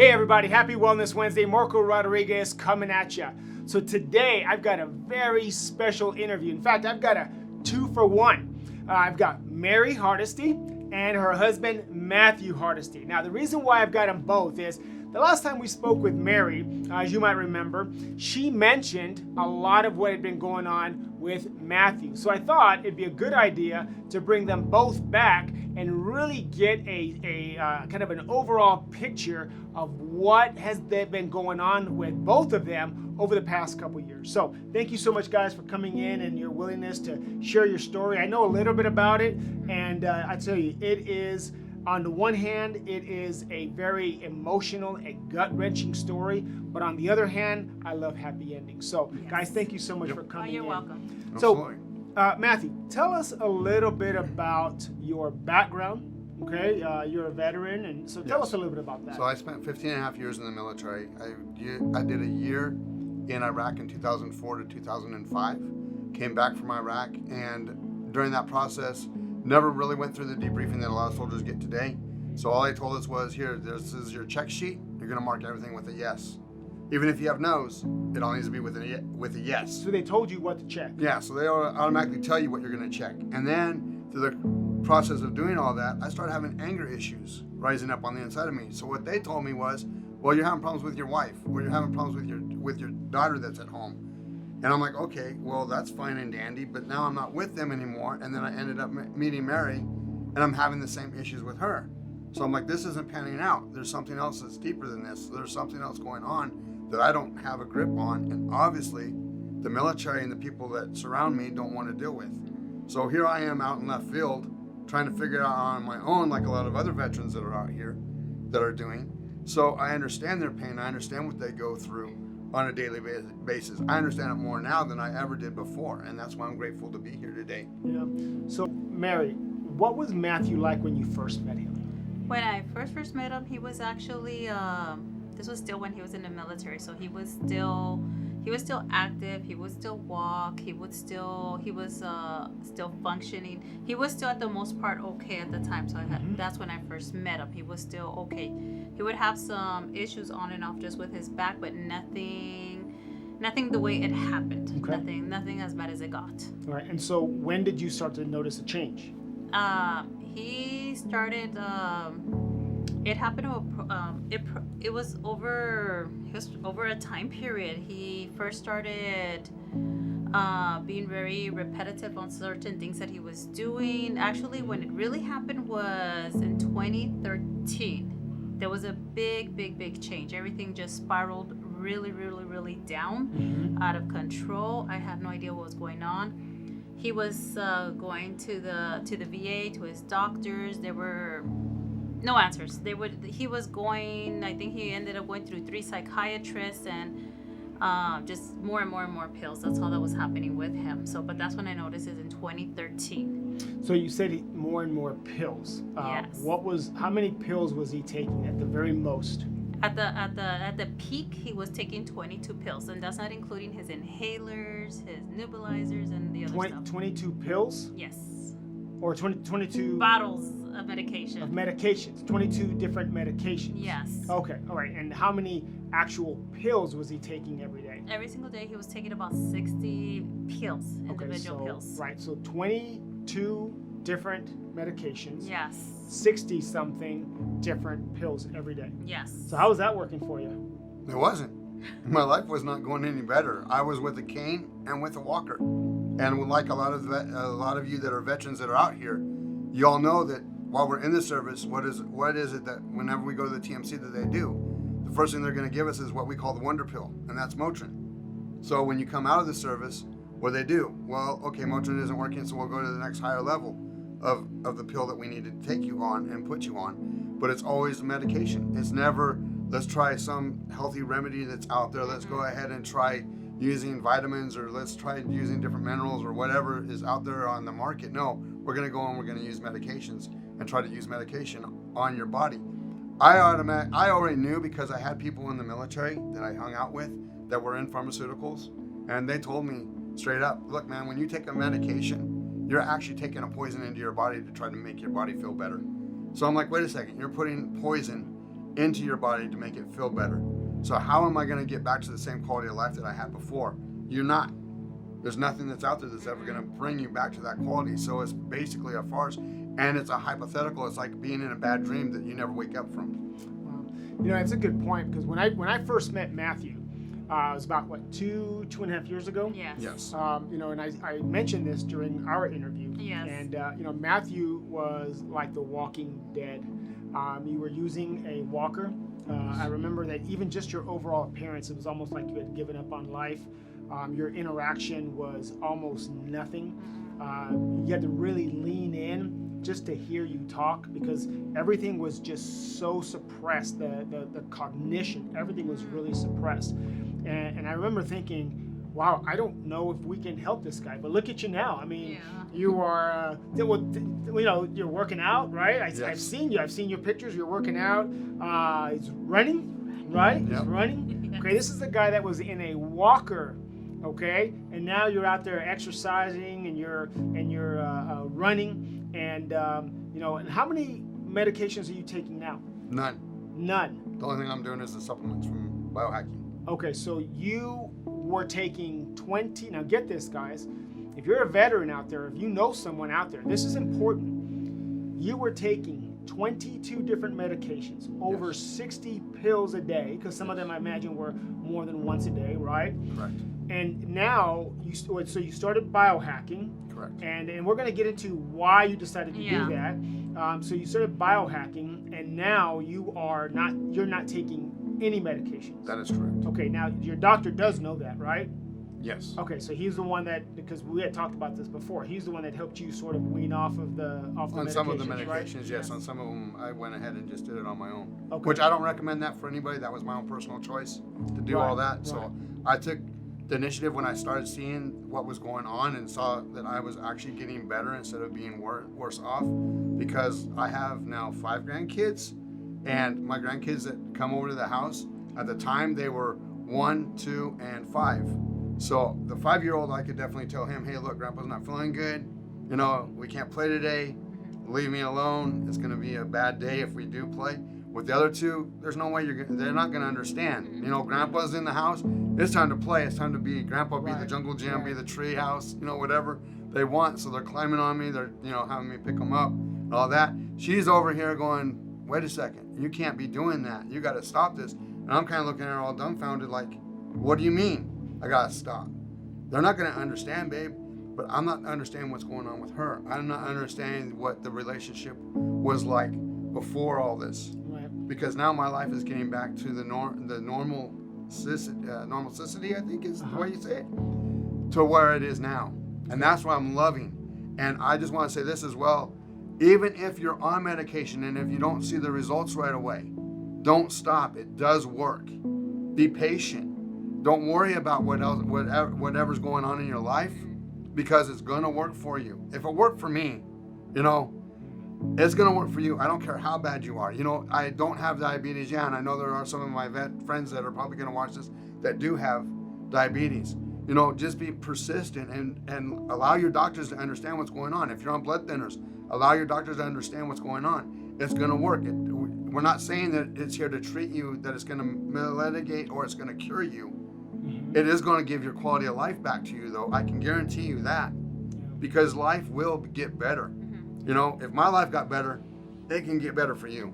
Hey everybody, happy Wellness Wednesday. Marco Rodriguez coming at you. So today I've got a very special interview. In fact, I've got a 2-for-1. I've got Mary Hardesty and her husband Matthew Hardesty. Now the reason why I've got them both is the last time we spoke with Mary, as you might remember, she mentioned a lot of what had been going on with Matthew. So I thought it'd be a good idea to bring them both back and really get a kind of an overall picture of what has been going on with both of them over the past couple years. So thank you so much, guys, for coming in and your willingness to share your story. I know a little bit about it, and I tell you, it is, on the one hand, it is a very emotional and gut-wrenching story, but on the other hand, I love happy endings. So, yes. Guys, thank you so much for coming in. You're welcome. So, Matthew, tell us a little bit about your background. Okay, you're a veteran, and so tell us a little bit about that. So I spent 15 and a half years in the military. I did a year in Iraq in 2004 to 2005, came back from Iraq, and during that process, never really went through the debriefing that a lot of soldiers get today. So all they told us was, here, this is your check sheet. You're going to mark everything with a yes. Even if you have no's, it all needs to be with a yes. So they told you what to check. Yeah, so they automatically tell you what you're going to check. And then through the process of doing all that, I started having anger issues rising up on the inside of me. So what they told me was, well, you're having problems with your wife, or you're having problems with your daughter that's at home. And I'm like, okay, well, that's fine and dandy, but now I'm not with them anymore. And then I ended up meeting Mary, and I'm having the same issues with her. So I'm like, this isn't panning out. There's something else that's deeper than this. There's something else going on that I don't have a grip on. And obviously, the military and the people that surround me don't want to deal with. So here I am out in left field, trying to figure it out on my own, like a lot of other veterans that are out here that are doing. So I understand their pain. I understand what they go through on a daily basis. I understand it more now than I ever did before, and that's why I'm grateful to be here today. Yeah. So, Mary, what was Matthew like when you first met him? When I first met him, he was actually this was still when he was in the military, so he was still active. He would still walk. He was still functioning. He was still, at the most part, okay at the time. So that's when I first met him. He was still okay. He would have some issues on and off just with his back, but nothing the way it happened. Okay. Nothing as bad as it got. All right. And so when did you start to notice a change? He started. It happened. It was over a time period. He first started being very repetitive on certain things that he was doing. Actually, when it really happened was in 2013. There was a big change. Everything just spiraled really down, out of control. I had no idea what was going on. He was going to the VA, to his doctors. There were no answers. He was going, I think he ended up going through 3 psychiatrists and just more and more pills. That's all that was happening with him. So, but that's when I noticed it in 2013. So you said more and more pills. Yes. How many pills was he taking at the very most? At the peak, he was taking 22 pills, and that's not including his inhalers, his nebulizers, and the other stuff. 22 pills? Yes. Or 22 bottles of medication. Of medications, 22 different medications. Yes. Okay, all right. And how many actual pills was he taking every day? Every single day, he was taking about 60 pills, individual pills. Right, so 22 different medications. Yes. 60-something different pills every day. Yes. So how was that working for you? It wasn't. My life was not going any better. I was with a cane and with a walker. And like a lot of you that are veterans that are out here, you all know that while we're in the service, what is it that whenever we go to the TMC that they do? The first thing they're going to give us is what we call the wonder pill, and that's Motrin. So when you come out of the service, what do they do? Well, okay, Motrin isn't working, so we'll go to the next higher level of the pill that we need to take you on and put you on. But it's always medication. It's never, let's try some healthy remedy that's out there. Let's go ahead and try using vitamins, or let's try using different minerals, or whatever is out there on the market. No, we're going to go and we're going to use medications and try to use medication on your body. I already knew, because I had people in the military that I hung out with that were in pharmaceuticals, and they told me straight up, look, man, when you take a medication, you're actually taking a poison into your body to try to make your body feel better. So I'm like, wait a second, you're putting poison into your body to make it feel better. So how am I going to get back to the same quality of life that I had before? You're not. There's nothing that's out there that's ever going to bring you back to that quality. So it's basically a farce, and it's a hypothetical. It's like being in a bad dream that you never wake up from. Well, it's a good point, because when I first met Matthew, it was about two and a half years ago. Yes. Yes. And I mentioned this during our interview. Yes. And Matthew was like the walking dead. You were using a walker. I remember that even just your overall appearance, it was almost like you had given up on life. Your interaction was almost nothing. You had to really lean in just to hear you talk, because everything was just so suppressed. The cognition, everything was really suppressed. And I remember thinking, wow, I don't know if we can help this guy, but look at you now. I mean, you are, you're working out, right? I've seen you. I've seen your pictures. You're working out. He's running, right? Yep. He's running. Okay, this is the guy that was in a walker, okay? And now you're out there exercising, and you're running. And, and how many medications are you taking now? None. The only thing I'm doing is the supplements from biohacking. Okay, so you were taking 20, now get this, guys. If you're a veteran out there, if you know someone out there, this is important. You were taking 22 different medications, over 60 pills a day, because some of them I imagine were more than once a day, right? Correct. And now, you started biohacking. Correct. And we're going to get into why you decided to do that. So you started biohacking, and now you're not taking any medications. That is correct. Okay, now your doctor does know that, right? Yes. Okay, so he's the one that, because we had talked about this before, he's the one that helped you sort of wean off the medications, Some of the medications, right? yes. On some of them, I went ahead and just did it on my own. Okay. Which I don't recommend that for anybody. That was my own personal choice to do all that. So I took the initiative when I started seeing what was going on and saw that I was actually getting better instead of being worse off, because I have now 5 grandkids, and my grandkids that come over to the house, at the time they were 1, 2, and 5. So the 5-year-old, I could definitely tell him, hey, look, Grandpa's not feeling good. We can't play today. Leave me alone. It's going to be a bad day if we do play. With the other 2, there's no way they're not going to understand. Grandpa's in the house. It's time to play. It's time to be Grandpa, be the jungle gym, be the tree house, whatever they want. So they're climbing on me. They're, having me pick them up and all that. She's over here going, wait a second. You can't be doing that. You got to stop this. And I'm kind of looking at her all dumbfounded like, what do you mean I got to stop? They're not going to understand, babe. But I'm not understanding what's going on with her. I'm not understanding what the relationship was like before all this. Because now my life is getting back to the normalcity, I think is the way you say it, to where it is now. And that's what I'm loving. And I just want to say this as well. Even if you're on medication and if you don't see the results right away, don't stop. It does work. Be patient. Don't worry about whatever's going on in your life, because it's going to work for you. If it worked for me, it's going to work for you. I don't care how bad you are. I don't have diabetes yet, and I know there are some of my vet friends that are probably going to watch this that do have diabetes. Just be persistent and allow your doctors to understand what's going on. If you're on blood thinners, allow your doctors to understand what's going on. It's going to work. We're not saying that it's here to treat you, that it's going to mitigate or it's going to cure you. It is going to give your quality of life back to you, though. I can guarantee you that, because life will get better. If my life got better, it can get better for you.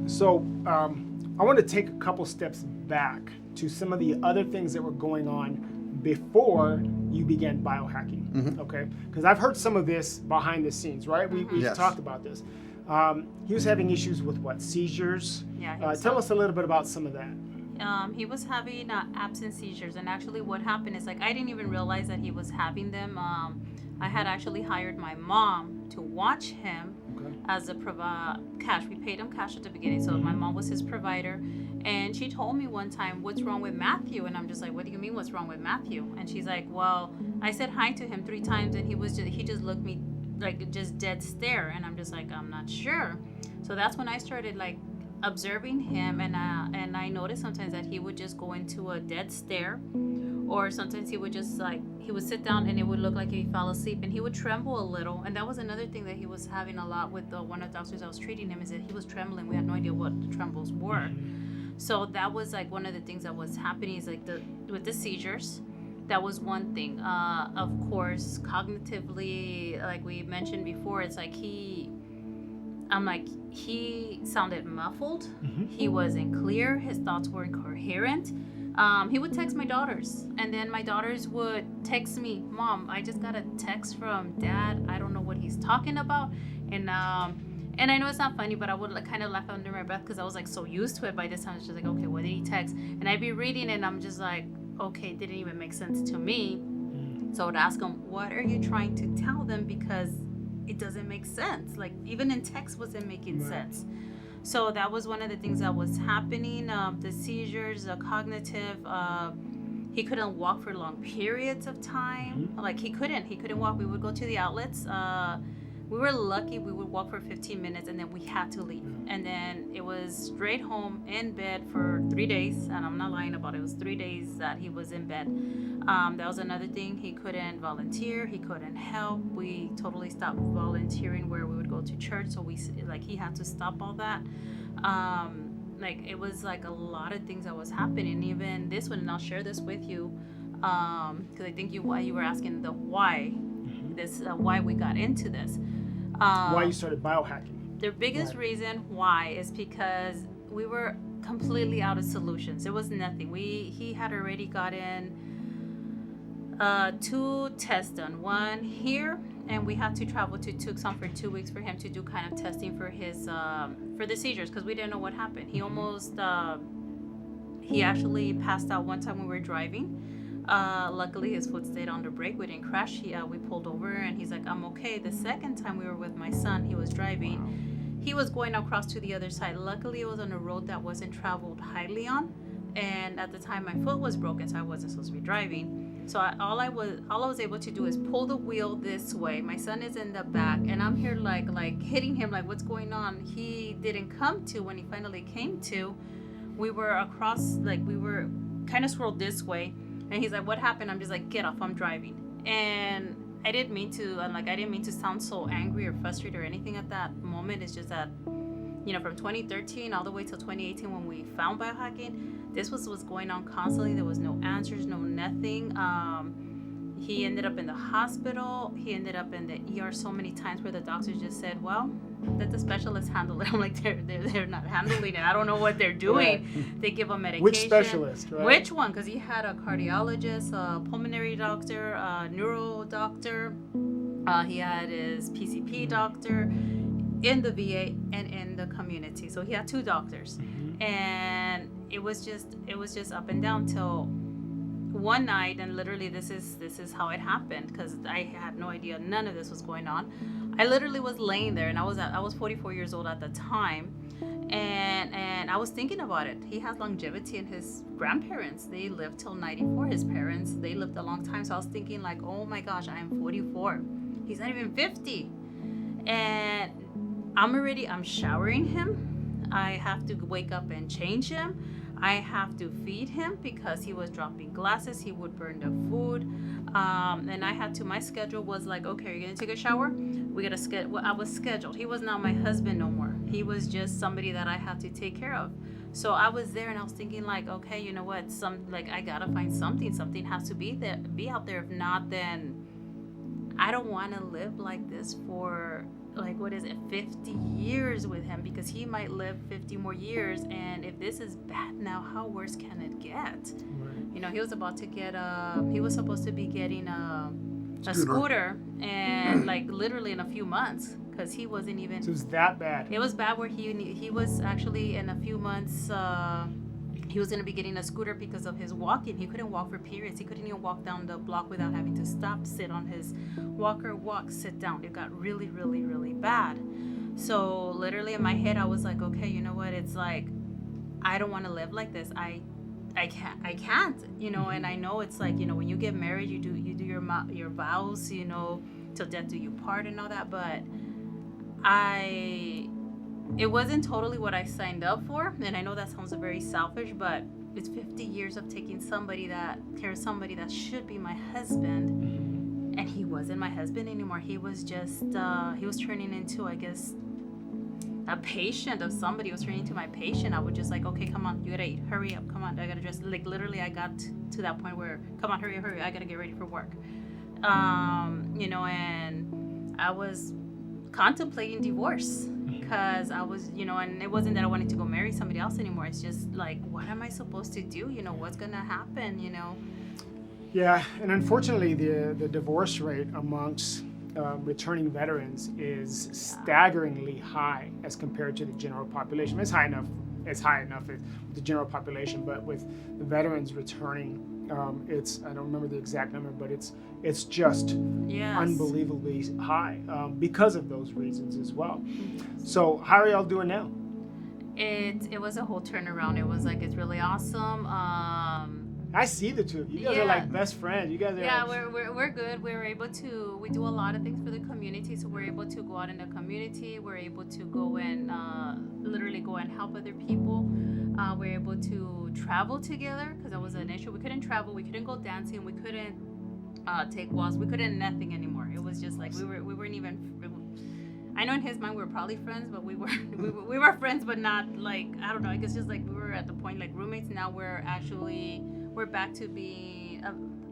So I want to take a couple steps back to some of the other things that were going on before you began biohacking, okay? Because I've heard some of this behind the scenes, right? We've talked about this. He was having issues with what, seizures? Yeah. Tell us a little bit about some of that. He was having absent seizures, and actually what happened is, I didn't even realize that he was having them. I had actually hired my mom to watch him as a cash. We paid him cash at the beginning, so my mom was his provider. And she told me one time, what's wrong with Matthew? And I'm just like, what do you mean what's wrong with Matthew? And she's like, well, I said hi to him 3 times, and he just looked me like just dead stare. And I'm just like, I'm not sure. So that's when I started observing him, and I noticed sometimes that he would just go into a dead stare, or sometimes he would just like, he would sit down and it would look like he fell asleep, and he would tremble a little. And that was another thing that he was having a lot with one of the doctors that was treating him, is that he was trembling. We had no idea what the trembles were. So that was like one of the things that was happening, is like with the seizures. That was one thing. Of course, cognitively, like we mentioned before, it's like he sounded muffled. He wasn't clear. His thoughts weren't coherent. He would text my daughters, and then my daughters would text me, "Mom, I just got a text from Dad. I don't know what he's talking about." And I know it's not funny, but I would like kind of laugh under my breath, because I was like so used to it by this time. It's just like, okay, what did he text? And I'd be reading it, and I'm just like, okay, it didn't even make sense to me. So I would ask him, "What are you trying to tell them? Because it doesn't make sense. Like, even in text wasn't making sense." So that was one of the things that was happening. The seizures, the cognitive, he couldn't walk for long periods of time. Like he couldn't walk. We would go to the outlets. We were lucky. We would walk for 15 minutes, and then we had to leave. And then it was straight home, in bed for 3 days. And I'm not lying about it. It was 3 days that he was in bed. That was another thing. He couldn't volunteer. He couldn't help. We totally stopped volunteering where we would go to church. So he had to stop all that. Like it was like a lot of things that was happening. Even this one, and I'll share this with you, because I think you were asking the why. Why we got into this. Why you started biohacking? The biggest reason why is because we were completely out of solutions. There was nothing. He had already gotten 2 tests done. One here, and we had to travel to Tucson for 2 weeks for him to do kind of testing for his for the seizures, because we didn't know what happened. He actually passed out one time when we were driving. Luckily his foot stayed on the brake. We didn't crash. We pulled over, and he's like, "I'm okay." The second time we were with my son, he was driving. He was going across to the other side. Luckily it was on a road that wasn't traveled highly on, and at the time my foot was broken, so I wasn't supposed to be driving. So all I was able to do is pull the wheel this way. My son is in the back, and I'm here like hitting him, like, what's going on? He didn't come to. When he finally came to, we were across, like we were kind of swirled this way. And he's like, "What happened?" I'm just like, "Get off, I'm driving." And I didn't mean to sound so angry or frustrated or anything at that moment. It's just that, from 2013 all the way till 2018 when we found biohacking, this was going on constantly. There was no answers, no nothing. He ended up in the hospital. He ended up in the ER so many times where the doctors just said, "Well, let the specialists handle it." I'm like, they're not handling it. I don't know what they're doing. Right. They give him medication. Which specialist, right? Which one? Because he had a cardiologist, a pulmonary doctor, a neuro doctor. He had his PCP doctor in the VA and in the community. So he had 2 doctors. And it was just up and down till one night, and literally this is how it happened, because I had no idea none of this was going on. I literally was laying there, and I was 44 years old at the time, and I was thinking about it. He has longevity, and his grandparents, they lived till 94. His parents, they lived a long time. So I was thinking like, oh my gosh, I am 44. He's not even 50, and I'm showering him. I have to wake up and change him. I have to feed him because he was dropping glasses. He would burn the food. And my schedule was like, okay, are you going to take a shower? I was scheduled. He was not my husband no more. He was just somebody that I had to take care of. So I was there, and I was thinking like, okay, you know what? I got to find something. Something has to be out there. If not, then I don't want to live like this for, like, 50 years with him, because he might live 50 more years. And if this is bad now, how worse can it get? Right. He was supposed to be getting a scooter, and like literally in a few months, because he wasn't even. So it was that bad. It was bad where he was actually in a few months. He was going to be getting a scooter because of his walking. He couldn't walk for periods. He couldn't even walk down the block without having to stop, sit on his walker, walk, sit down. It got really, really, really bad. So literally in my head, I was like, okay, you know what? It's like, I don't want to live like this. I can't, and I know it's like, when you get married, you do your vows, till death do you part and all that. But it wasn't totally what I signed up for. And I know that sounds very selfish, but it's 50 years of taking somebody that should be my husband, and he wasn't my husband anymore. He was just he was turning into, I guess, a patient of somebody. Was turning into my patient. I would just like, okay, come on, you gotta eat, hurry up, come on, I gotta dress. Like literally, I got to that point where, come on, hurry, I gotta get ready for work. You know, and I was contemplating divorce because I was, you know, and it wasn't that I wanted to go marry somebody else anymore. It's just like, what am I supposed to do? You know, what's gonna happen? You know. Yeah, and unfortunately, the divorce rate amongst returning veterans is staggeringly high as compared to the general population. It's high enough with the general population, but with the veterans returning, it's, I don't remember the exact number, but it's just unbelievably high because of those reasons as well. So how are y'all doing now? It was a whole turnaround. It was like, it's really awesome. I see the two of you. You guys are like best friends. You guys are. Yeah, we're good. We're able to. We do a lot of things for the community. So we're able to go out in the community. We're able to go and literally go and help other people. We're able to travel together because that was an issue. We couldn't travel. We couldn't go dancing. We couldn't take walks. We couldn't nothing anymore. It was just like we weren't even. I know in his mind we were probably friends, but we were friends, but not like, I don't know. I guess just like we were at the point like roommates. Now we're back to being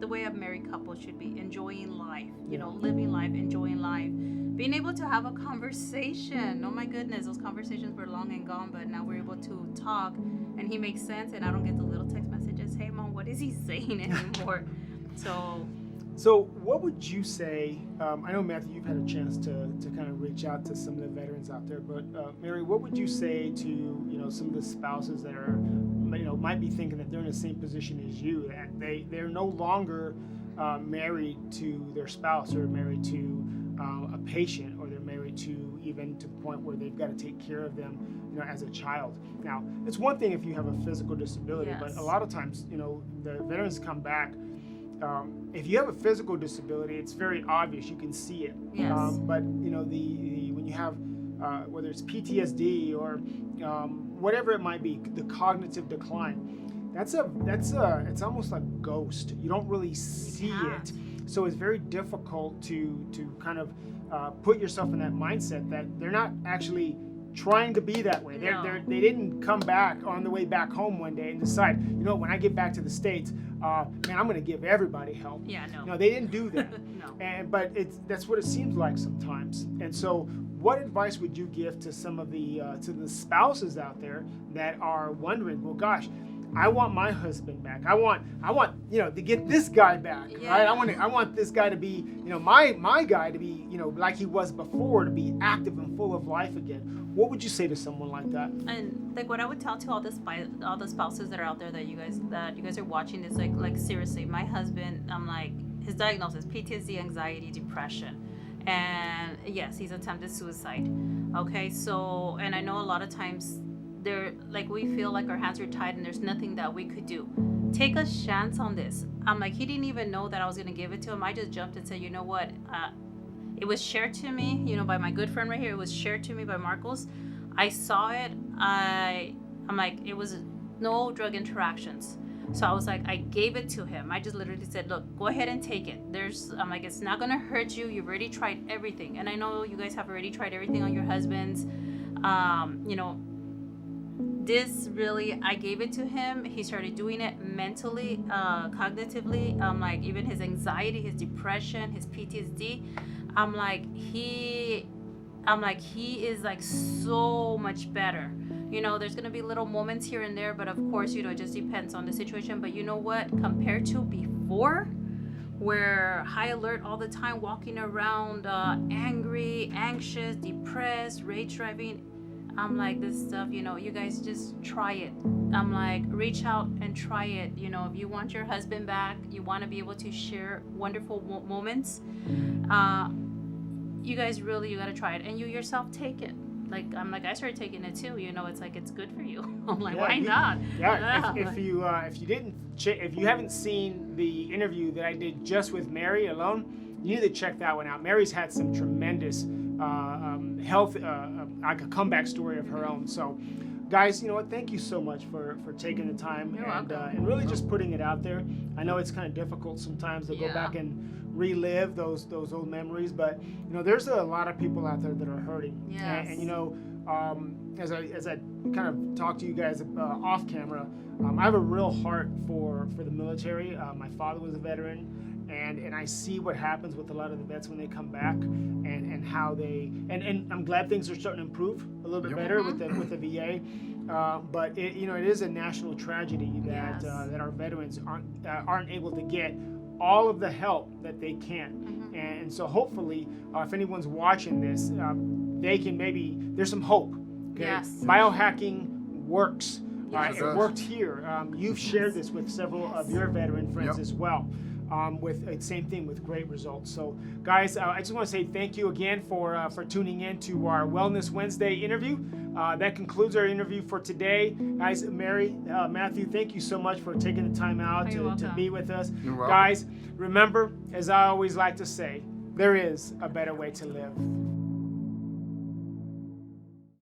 the way a married couple should be, enjoying life, you know, living life, enjoying life, being able to have a conversation. Oh my goodness, those conversations were long and gone, but now we're able to talk and he makes sense and I don't get the little text messages, hey mom, what is he saying anymore? So what would you say, I know Matthew, you've had a chance to kind of reach out to some of the veterans out there, but Mary, what would you say to, you know, some of the spouses that are, you know, might be thinking that they're in the same position as you, that they're no longer married to their spouse or married to a patient, or they're married to even to the point where they've got to take care of them, you know, as a child. Now, it's one thing if you have a physical disability, but a lot of times, you know, the veterans come back. If you have a physical disability, it's very obvious. You can see it. Yes. But you know, when you have whether it's PTSD or whatever it might be, the cognitive decline, it's almost like a ghost. You don't really see it. So it's very difficult to kind of put yourself in that mindset that they're not actually trying to be that way. They didn't come back on the way back home one day and decide, you know, when I get back to the States, man, I'm going to give everybody help. Yeah, no. No, they didn't do that. No. But that's what it seems like sometimes. And so, what advice would you give to some of the spouses out there that are wondering, well, gosh, I want my husband back. I want you know, to get this guy back, right? I want this guy to be, you know, my guy to be, you know, like he was before, to be active and full of life again. What would you say to someone like that? And like what I would tell to all the spouses that are out there that you guys are watching is like seriously, my husband, I'm like, his diagnosis, PTSD, anxiety, depression, and yes, he's attempted suicide. Okay, so, and I know a lot of times we feel like our hands are tied and there's nothing that we could do. Take a chance on this. I'm like, he didn't even know that I was gonna give it to him. I just jumped and said, you know what? It was shared to me, you know, by my good friend right here. It was shared to me by Marcos. I saw it. I'm like, it was no drug interactions. So I was like, I gave it to him. I just literally said, look, go ahead and take it. I'm like, it's not gonna hurt you. You've already tried everything. And I know you guys have already tried everything on your husbands. You know, this really, I gave it to him. He started doing it mentally, cognitively. Like even his anxiety, his depression, his PTSD. I'm like, he is like so much better. You know, there's gonna be little moments here and there, but of course, you know, it just depends on the situation. But you know what? Compared to before, we're high alert all the time, walking around angry, anxious, depressed, rage driving. I'm like, this stuff, you know, you guys just try it. I'm like, reach out and try it. You know, if you want your husband back, you want to be able to share wonderful moments, you guys really, you got to try it. And you yourself take it. Like, I'm like, I started taking it too. You know, it's like, it's good for you. I'm like, why not? Yeah, if you haven't seen the interview that I did just with Mary alone, you need to check that one out. Mary's had some tremendous health, like a comeback story of her own. So, guys, you know what? Thank you so much for taking the time You're and welcome. and really just putting it out there. I know it's kind of difficult sometimes to go Yeah. back and relive those old memories, but you know, there's a lot of people out there that are hurting. Yes. And you know, as I kind of talk to you guys off camera, I have a real heart for the military. My father was a veteran. And I see what happens with a lot of the vets when they come back, and how they and I'm glad things are starting to improve a little bit Yep. better with the VA, but it is a national tragedy that Yes. that our veterans aren't able to get all of the help that they can, and so hopefully if anyone's watching this, they can there's some hope. Okay? Yes. Biohacking works. Yes. It It does. worked here. You've shared this with several of your veteran friends Yep. as well. With same thing with great results. So, guys, I just want to say thank you again for tuning in to our Wellness Wednesday interview. That concludes our interview for today, guys. Mary, Matthew, thank you so much for taking the time out You're to welcome. be with us, You're welcome. guys. Remember, as I always like to say, there is a better way to live.